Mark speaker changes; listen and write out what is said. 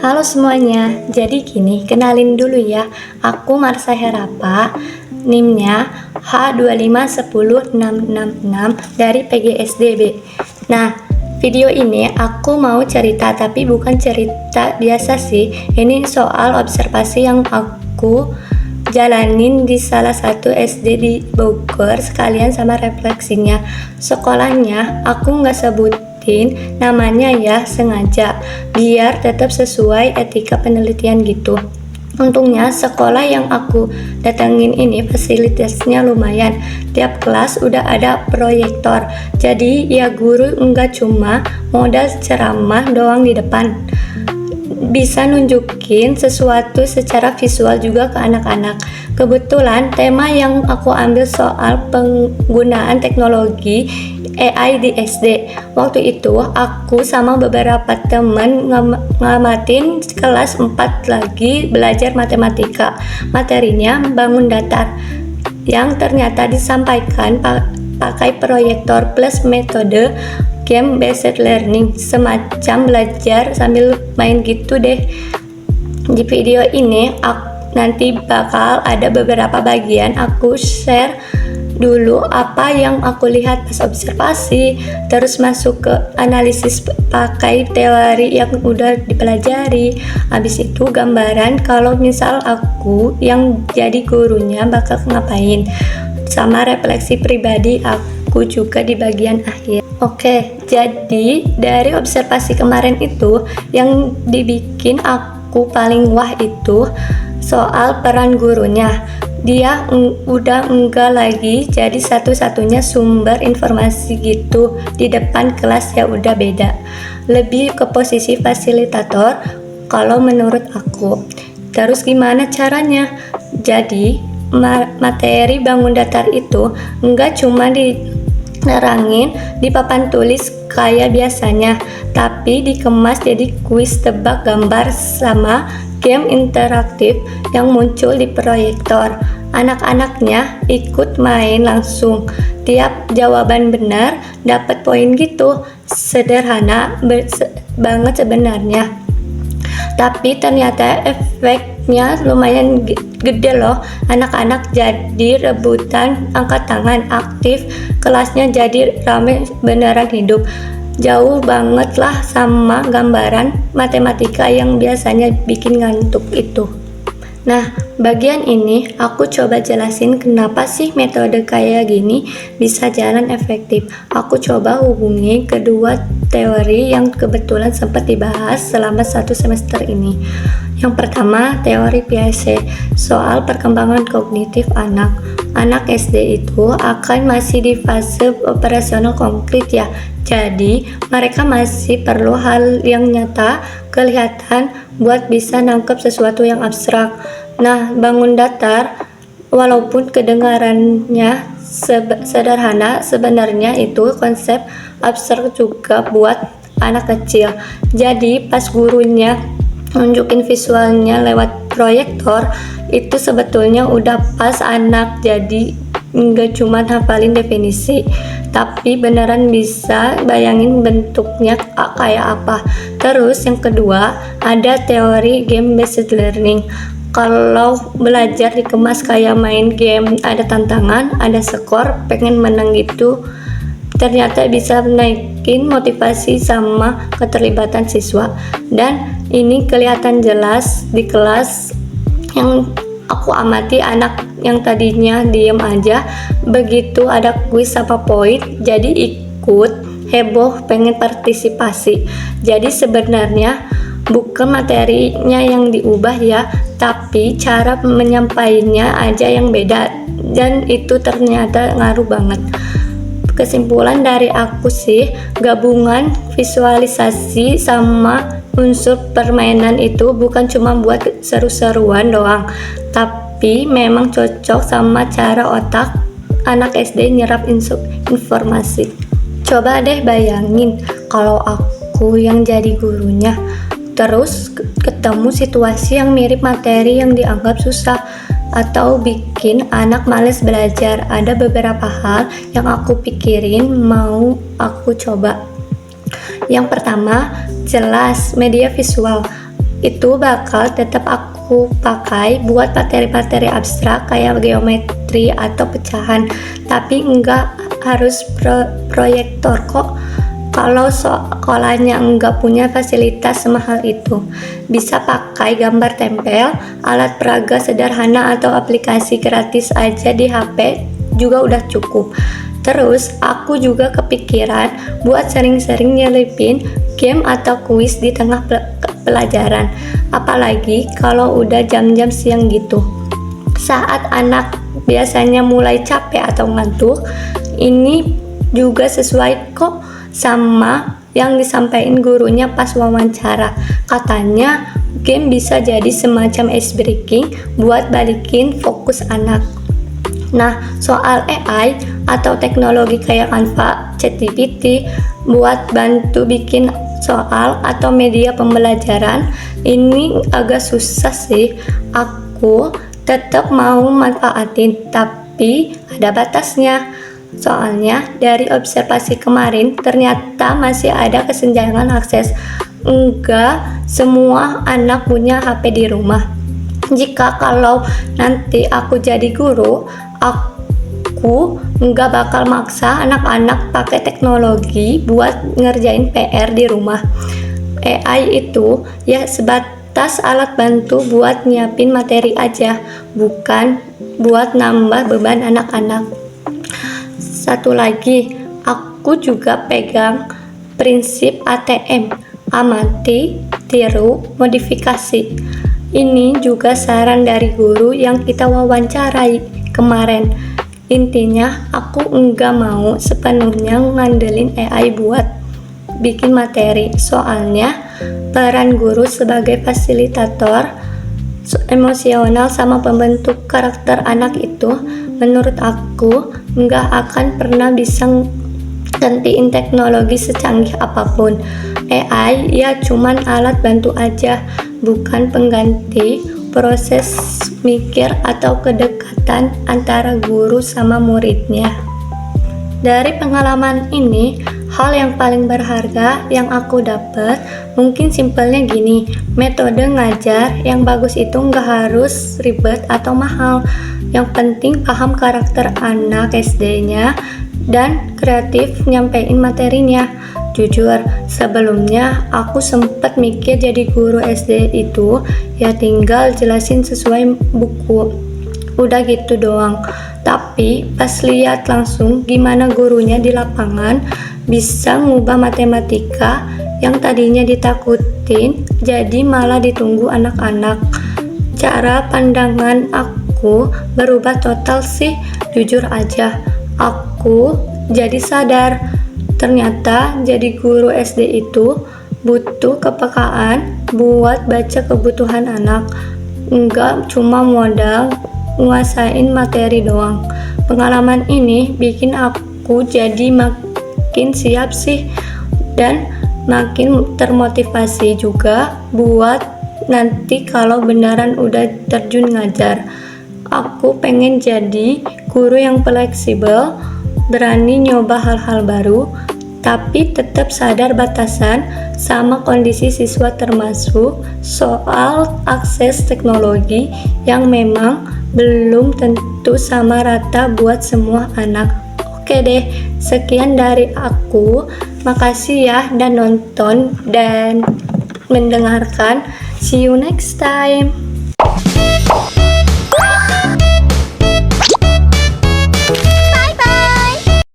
Speaker 1: Halo semuanya, jadi gini, kenalin dulu ya. Aku Marsha Herapa, NIM-nya H2510666 dari PGSDB. Nah, video ini aku mau cerita, tapi bukan cerita biasa sih. Ini soal observasi yang aku jalanin di salah satu SD di Bogor, sekalian sama refleksinya. Sekolahnya aku nggak sebutin namanya ya, sengaja biar tetap sesuai etika penelitian gitu. Untungnya sekolah yang aku datengin ini fasilitasnya lumayan. Tiap kelas udah ada proyektor, jadi ya guru nggak cuma modal ceramah doang di depan, bisa nunjukin sesuatu secara visual juga ke anak-anak. Kebetulan tema yang aku ambil soal penggunaan teknologi AI di SD. Waktu itu aku sama beberapa temen ngamatin kelas 4 lagi belajar matematika. Materinya bangun datar, yang ternyata disampaikan pakai proyektor plus metode game based learning, semacam belajar sambil main gitu deh. Di video ini nanti bakal ada beberapa bagian aku share dulu apa yang aku lihat pas observasi, terus masuk ke analisis pakai teori yang udah dipelajari. Habis itu gambaran kalau misal aku yang jadi gurunya bakal ngapain, sama refleksi pribadi aku juga di bagian akhir. Oke, jadi dari observasi kemarin itu yang dibikin aku paling wah itu soal peran gurunya. Dia udah enggak lagi jadi satu-satunya sumber informasi gitu di depan kelas, ya udah beda, lebih ke posisi fasilitator kalau menurut aku. Terus gimana caranya? Jadi materi bangun datar itu enggak cuma diterangin di papan tulis kayak biasanya, tapi dikemas jadi kuis tebak gambar sama game interaktif yang muncul di proyektor. Anak-anaknya ikut main langsung. Tiap jawaban benar dapat poin gitu. Sederhana banget sebenarnya, tapi ternyata efeknya lumayan gede loh. Anak-anak jadi rebutan angkat tangan, aktif, kelasnya jadi rame beneran hidup. Jauh banget lah sama gambaran matematika yang biasanya bikin ngantuk itu. Nah, bagian ini aku coba jelasin kenapa sih metode kayak gini bisa jalan efektif. Aku coba hubungi kedua teori yang kebetulan sempat dibahas selama 1 semester ini. Yang pertama, teori Piaget, soal perkembangan kognitif anak. Anak SD itu akan masih di fase operasional konkret ya. Jadi, mereka masih perlu hal yang nyata, kelihatan buat bisa nangkep sesuatu yang abstrak. Nah, bangun datar, walaupun kedengarannya sederhana, sebenarnya itu konsep abstrak juga buat anak kecil. Jadi, pas gurunya nunjukin visualnya lewat proyektor, itu sebetulnya udah pas anak jadi nggak cuma hafalin definisi, tapi beneran bisa bayangin bentuknya kayak apa. Terus yang kedua, ada teori game based learning. Kalau belajar dikemas kayak main game, ada tantangan, ada skor, pengen menang gitu, ternyata bisa naikin motivasi sama keterlibatan siswa. Dan ini kelihatan jelas di kelas yang aku amati. Anak yang tadinya diem aja, begitu ada kuis sama poin jadi ikut heboh, pengen partisipasi. Jadi sebenarnya bukan materinya yang diubah ya, tapi cara menyampaikannya aja yang beda, dan itu ternyata ngaruh banget. Kesimpulan dari aku sih, gabungan visualisasi sama unsur permainan itu bukan cuma buat seru-seruan doang, tapi memang cocok sama cara otak anak SD nyerap informasi. Coba deh bayangin kalau aku yang jadi gurunya, terus ketemu situasi yang mirip materi yang dianggap susah atau bikin anak males belajar. Ada beberapa hal yang aku pikirin mau aku coba. Yang pertama, jelas media visual. itu bakal tetap aku pakai buat materi-materi abstrak kayak geometri atau pecahan, tapi enggak harus proyektor kok. Kalau sekolahnya enggak punya fasilitas semahal itu, bisa pakai gambar tempel, alat peraga sederhana atau aplikasi gratis aja di HP juga udah cukup. Terus aku juga kepikiran buat sering-sering nyelipin game atau kuis di tengah pelajaran, apalagi kalau udah jam-jam siang gitu. Saat anak biasanya mulai capek atau ngantuk, ini juga sesuai kok sama yang disampaikan gurunya pas wawancara. Katanya game bisa jadi semacam ice breaking buat balikin fokus anak. Nah, soal AI atau teknologi kayak Canva, ChatGPT buat bantu bikin soal atau media pembelajaran, ini agak susah sih. Aku tetap mau manfaatin, tapi ada batasnya. Soalnya dari observasi kemarin ternyata masih ada kesenjangan akses. Enggak semua anak punya HP di rumah. Jika kalau nanti aku jadi guru, aku enggak bakal maksa anak-anak pakai teknologi buat ngerjain PR di rumah. AI itu ya sebatas alat bantu buat nyiapin materi aja, bukan buat nambah beban anak-anak. Satu lagi, aku juga pegang prinsip ATM, amati, tiru, modifikasi. Ini juga saran dari guru yang kita wawancarai kemarin. Intinya, aku enggak mau sepenuhnya ngandelin AI buat bikin materi. Soalnya, peran guru sebagai fasilitator emosional sama pembentuk karakter anak itu, menurut aku nggak akan pernah bisa gantiin teknologi secanggih apapun. AI ya cuman alat bantu aja, bukan pengganti proses mikir atau kedekatan antara guru sama muridnya. Dari pengalaman ini, hal yang paling berharga yang aku dapat mungkin simpelnya gini, metode ngajar yang bagus itu nggak harus ribet atau mahal. Yang penting paham karakter anak SD-nya dan kreatif nyampein materinya. Jujur, sebelumnya aku sempet mikir jadi guru SD itu ya tinggal jelasin sesuai buku, udah gitu doang. Tapi pas lihat langsung gimana gurunya di lapangan bisa ngubah matematika yang tadinya ditakutin jadi malah ditunggu anak-anak. Cara pandangan aku berubah total sih. Jujur aja, aku jadi sadar ternyata jadi guru SD itu butuh kepekaan buat baca kebutuhan anak, enggak cuma modal nguasain materi doang. Pengalaman ini bikin aku jadi makin siap sih dan makin termotivasi juga buat nanti kalau beneran udah terjun ngajar. Aku pengen jadi guru yang fleksibel, berani nyoba hal-hal baru, tapi tetap sadar batasan sama kondisi siswa, termasuk soal akses teknologi yang memang belum tentu sama rata buat semua anak. Oke deh, sekian dari aku. Makasih ya dan nonton dan mendengarkan. See you next time.